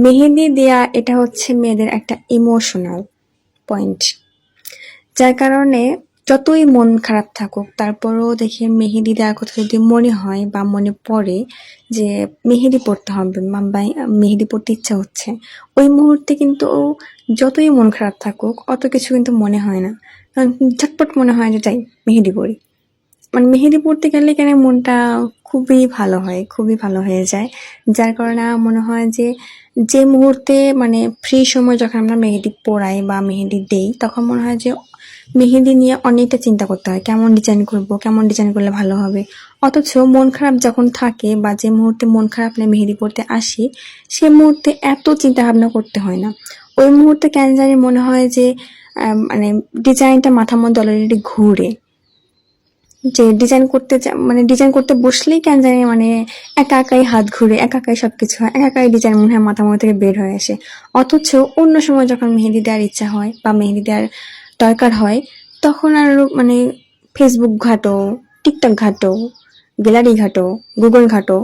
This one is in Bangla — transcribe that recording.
মেহেদি দেয়া এটা হচ্ছে মেয়েদের একটা ইমোশনাল পয়েন্ট, যার কারণে যতই মন খারাপ থাকুক তারপরেও দেখে মেহেদি দেওয়ার কথা যদি মনে হয় বা মনে পড়ে যে মেহেদি পড়তে হবে বা মেহেদি পড়তে ইচ্ছা হচ্ছে, ওই মুহূর্তে কিন্তু যতই মন খারাপ থাকুক অত কিছু কিন্তু মনে হয় না, কারণ ঝটপট মনে হয় যে যাই মেহেদি পড়ি। মানে মেহেদি পড়তে গেলে কেন মনটা খুবই ভালো হয়, খুবই ভালো হয়ে যায়। যার কারণে আমার মনে হয় যে, যে মুহূর্তে মানে ফ্রি সময় যখন আমরা মেহেদি পড়াই বা মেহেদি দেই, তখন মনে হয় যে মেহেদি নিয়ে অনেকটা চিন্তা করতে হয়। কেমন ডিজাইন করব, কেমন ডিজাইন করলে ভালো হবে। অথচ মন খারাপ যখন থাকে বা যে মুহূর্তে মন খারাপ নিয়ে মেহেদি পড়তে আসি, সে মুহূর্তে এত চিন্তা ভাবনা করতে হয় না। ওই মুহূর্তে কেন জানি মনে হয় যে মানে ডিজাইনটা মাথার মধ্যে অলরেডি ঘুরে। যে মানে ডিজাইন করতে বসলেই কেন জানি মানে একা একাই হাত ঘুরে, একা একাই সবকিছু হয়, একা একাই ডিজাইন মনে হয় মাথার মধ্যে থেকে বের হয়ে আসে। অথচ অন্য সময় যখন মেহেদি দেওয়ার ইচ্ছা হয় বা মেহেদি দেওয়ার দরকার হয়, তখন আর মানে ফেসবুক ঘাটো, টিকটক ঘাটো, গ্যালারি ঘাটো, গুগল ঘাটো,